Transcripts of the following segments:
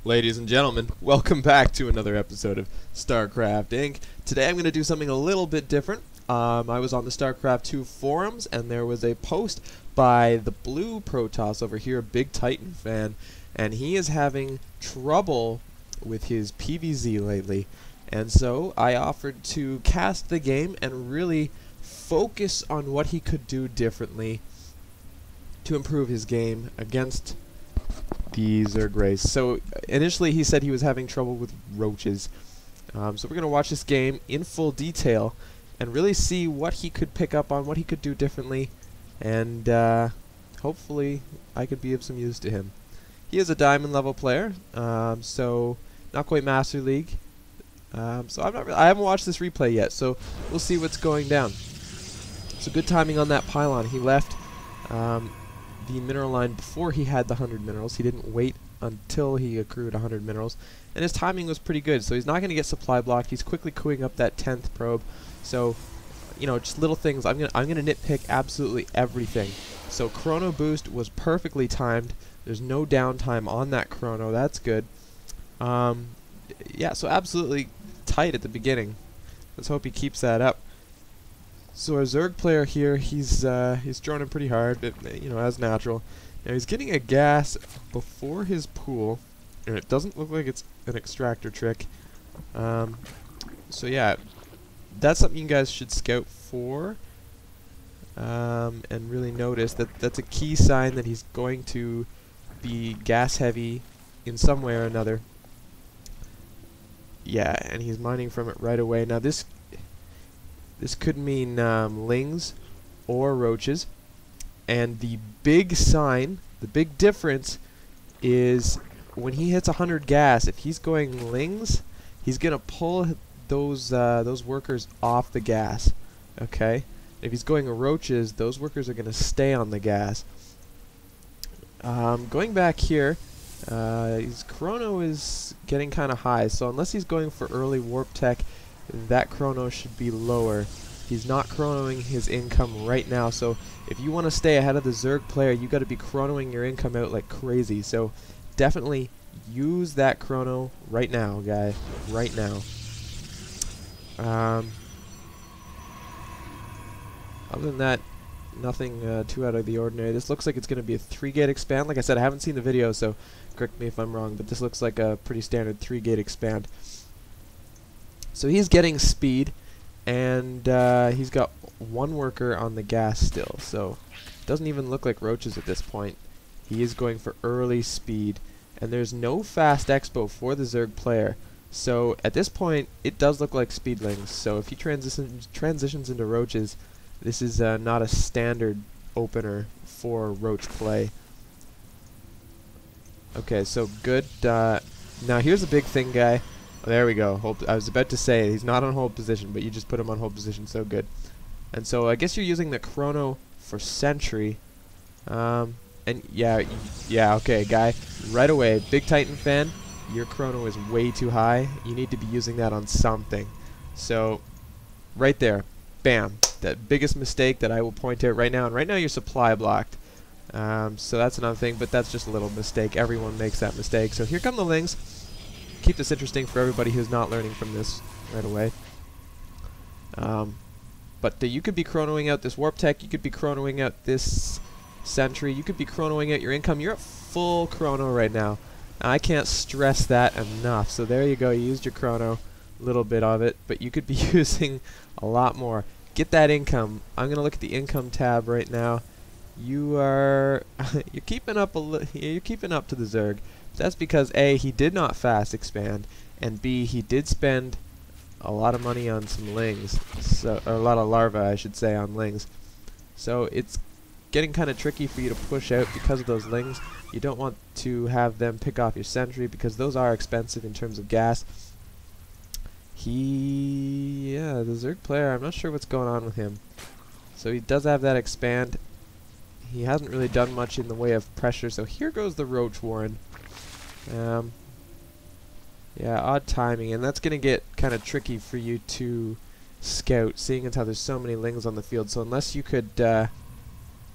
Ladies and gentlemen, welcome back to another episode of StarCraft Inc. Today I'm going to do something a little bit different. I was on the StarCraft 2 forums, and there was a post by the Blue Protoss over here, BigTitanFan, and he is having trouble with his PvZ lately. And so I offered to cast the game and really focus on what he could do differently to improve his game against the Zerg race. So initially he said he was having trouble with roaches. So we're going to watch this game in full detail and really see what he could pick up on, what he could do differently, and hopefully I could be of some use to him. He is a diamond level player, so not quite Master League. So I haven't watched this replay yet, so we'll see what's going down. So good timing on that pylon. He left the mineral line before he had the 100 minerals. He didn't wait until he accrued 100 minerals, and his timing was pretty good, so he's not going to get supply blocked. He's quickly queuing up that 10th probe, so you know, just little things. I'm gonna nitpick absolutely everything. So chrono boost was perfectly timed. There's no downtime on that chrono. That's good. Yeah, so absolutely tight at the beginning. Let's hope he keeps that up. So our Zerg player here, he's droning pretty hard, but you know, as natural. Now he's getting a gas before his pool, and it doesn't look like it's an extractor trick. So yeah, that's something you guys should scout for, and really notice that that's a key sign that he's going to be gas heavy in some way or another. Yeah, and he's mining from it right away. Now this could mean lings or roaches, and the big sign, the big difference is when he hits 100 gas, if he's going lings, he's gonna pull those workers off the gas. Okay, if he's going roaches, those workers are gonna stay on the gas. Going back here, his chrono is getting kind of high, so unless he's going for early warp tech, that chrono should be lower. He's not chronoing his income right now, so if you want to stay ahead of the Zerg player, you got to be chronoing your income out like crazy. So definitely use that chrono right now, guy. Right now. Other than that, nothing too out of the ordinary. This looks like it's going to be a 3-gate expand. Like I said, I haven't seen the video, so correct me if I'm wrong, but this looks like a pretty standard 3-gate expand. So he's getting speed, and he's got one worker on the gas still, so doesn't even look like roaches at this point. He is going for early speed, and there's no fast expo for the Zerg player, so at this point it does look like speedlings. So if he transitions into roaches, this is not a standard opener for roach play. Okay, so good. Now here's a big thing, guy. There we go. I was about to say he's not on hold position, but you just put him on hold position, so good. And so I guess you're using the chrono for sentry. And yeah, okay, guy. Right away, BigTitanFan, your chrono is way too high. You need to be using that on something. So right there, bam. That biggest mistake that I will point out right now. And right now you're supply blocked. So that's another thing, but that's just a little mistake. Everyone makes that mistake. So here come the lings. Keep this interesting for everybody who's not learning from this right away. But you could be chronoing out this warp tech, you could be chronoing out this sentry, you could be chronoing out your income. You're at full chrono right now. I can't stress that enough. So there you go, you used your chrono, a little bit of it, but you could be using a lot more. Get that income. I'm gonna look at the income tab right now. You're keeping up you're keeping up to the Zerg. That's because A, he did not fast expand, and B, he did spend a lot of money on some lings, so, or a lot of larvae I should say, on lings. So it's getting kind of tricky for you to push out because of those lings. You don't want to have them pick off your sentry because those are expensive in terms of gas. Yeah, the Zerg player, I'm not sure what's going on with him. So he does have that expand. He hasn't really done much in the way of pressure, so here goes the Roach Warren. Yeah, odd timing, and that's going to get kind of tricky for you to scout, seeing as how there's so many lings on the field. So unless you could get a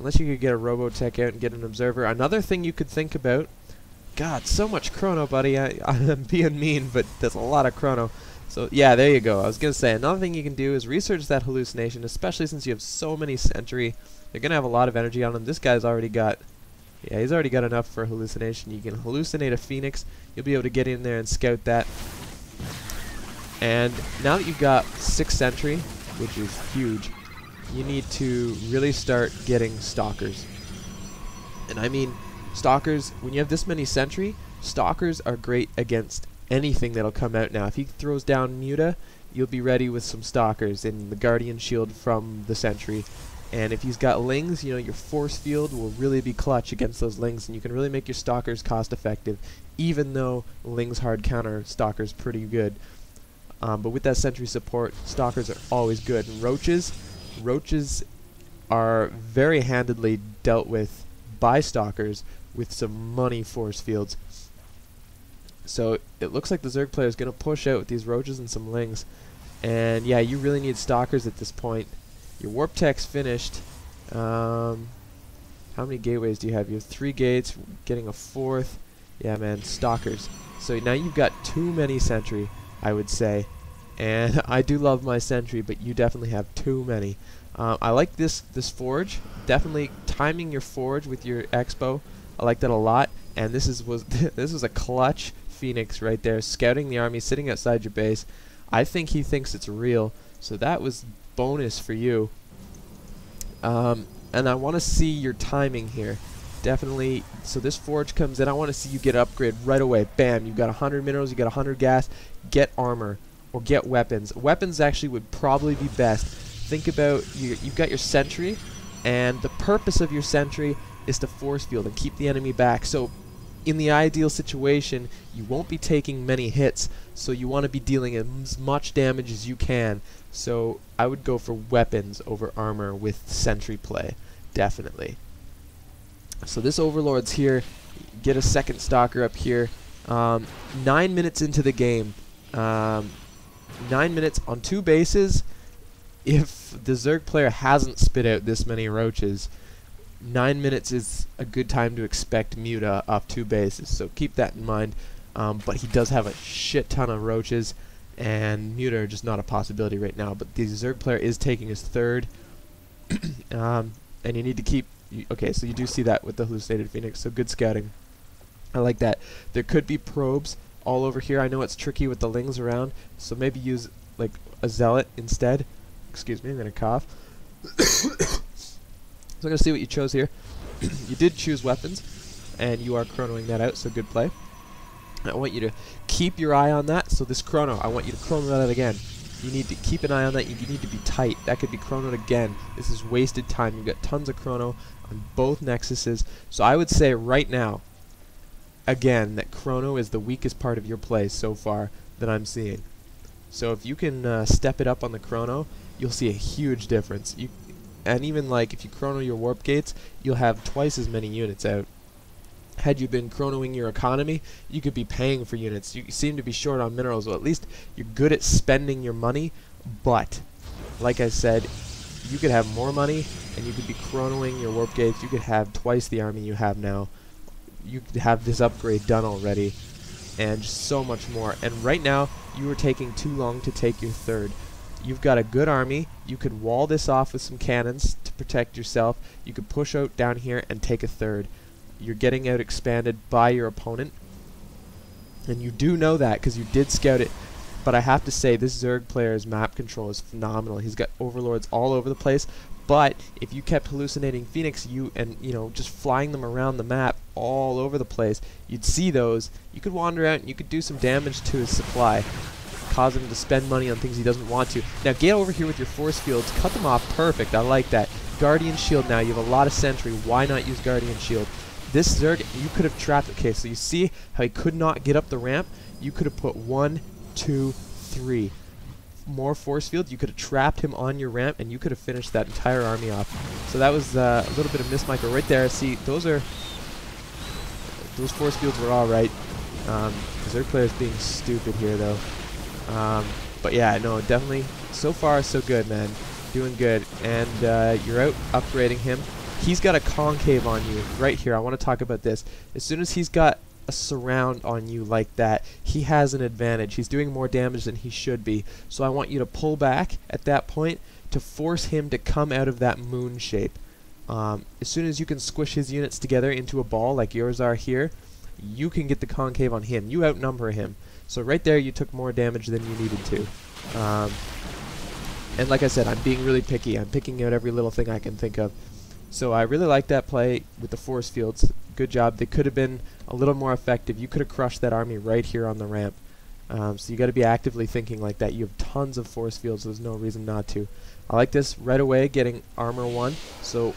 Robotech out and get an observer. Another thing you could think about God, so much chrono, buddy. I'm being mean, but there's a lot of chrono. So yeah, there you go. I was going to say, another thing you can do is research that hallucination, especially since you have so many sentry. You're going to have a lot of energy on him. This guy's already got, yeah, he's already got enough for hallucination. You can hallucinate a phoenix. You'll be able to get in there and scout that. And now that you've got 6 sentry, which is huge, you need to really start getting stalkers. And I mean, stalkers, when you have this many sentry, stalkers are great against anything that'll come out now. If he throws down Muta, you'll be ready with some stalkers and the guardian shield from the sentry. And if he's got lings, you know, your force field will really be clutch against those lings, and you can really make your stalkers cost effective, even though lings hard counter stalkers pretty good. But with that sentry support, stalkers are always good. And roaches are very handedly dealt with by stalkers with some money force fields. So it looks like the Zerg player is going to push out with these roaches and some lings. And yeah, you really need stalkers at this point. Your warp tech's finished. How many gateways do you have? You have 3 gates, getting a 4th. Yeah, man, stalkers. So now you've got too many sentry, I would say. And I do love my sentry, but you definitely have too many. I like this forge. Definitely timing your forge with your expo. I like that a lot. And this was this was a clutch phoenix right there, scouting the army, sitting outside your base. I think he thinks it's real, so that was bonus for you. And I want to see your timing here. Definitely. So this forge comes in. I want to see you get upgrade right away. Bam! You've got 100 minerals. You got 100 gas. Get armor or get weapons. Weapons actually would probably be best. Think about you've got your sentry, and the purpose of your sentry is to force field and keep the enemy back. So in the ideal situation, you won't be taking many hits, so you want to be dealing as much damage as you can. So I would go for weapons over armor with sentry play, definitely. So this overlord's here. Get a second stalker up here. 9 minutes into the game. 9 minutes on 2 bases. If the Zerg player hasn't spit out this many roaches, 9 minutes is a good time to expect Muta off 2 bases, so keep that in mind. But he does have a shit ton of roaches, and Muta are just not a possibility right now. But the Zerg player is taking his 3rd, and you need to keep... okay, so you do see that with the hallucinated phoenix, so good scouting. I like that. There could be probes all over here. I know it's tricky with the lings around, so maybe use like a zealot instead. Excuse me, I'm going to cough. So I'm going to see what you chose here. You did choose weapons, and you are chronoing that out, so good play. I want you to keep your eye on that. So this chrono, I want you to chrono that again. You need to keep an eye on that. You need to be tight. That could be chronoed again. This is wasted time. You've got tons of chrono on both nexuses. So I would say right now, again, that chrono is the weakest part of your play so far that I'm seeing. So if you can step it up on the chrono, you'll see a huge difference. And even like if you chrono your warp gates, you'll have twice as many units out. Had you been chronoing your economy, you could be paying for units. You seem to be short on minerals, well, at least you're good at spending your money. But like I said, you could have more money, and you could be chronoing your warp gates. You could have twice the army you have now. You could have this upgrade done already, and just so much more. And right now, you are taking too long to take your 3rd. You've got a good army. You could wall this off with some cannons to protect yourself. You could push out down here and take a 3rd. You're getting out expanded by your opponent, and you do know that because you did scout it. But I have to say, this Zerg player's map control is phenomenal. He's got overlords all over the place. But if you kept hallucinating Phoenix, just flying them around the map all over the place, you'd see those. You could wander out and you could do some damage to his supply, cause him to spend money on things he doesn't want to. Now get over here with your force fields, cut them off. Perfect. I like that. Guardian shield. Now you have a lot of sentry. Why not use Guardian shield? This Zerg, you could have trapped. Okay, so you see how he could not get up the ramp? You could have put 1, 2, 3 more force field. You could have trapped him on your ramp, and you could have finished that entire army off. So that was a little bit of mismicro right there. See, those force fields were all right. The Zerg player's being stupid here, though. But yeah, no, definitely. So far, so good, man. Doing good. And you're out upgrading him. He's got a concave on you right here. I want to talk about this. As soon as he's got a surround on you like that, he has an advantage. He's doing more damage than he should be. So I want you to pull back at that point to force him to come out of that moon shape. As soon as you can squish his units together into a ball like yours are here, you can get the concave on him. You outnumber him. So right there you took more damage than you needed to. And like I said, I'm being really picky. I'm picking out every little thing I can think of. So I really like that play with the force fields. Good job. They could have been a little more effective. You could have crushed that army right here on the ramp. So you got to be actively thinking like that. You have tons of force fields. There's no reason not to. I like this right away, getting armor 1. So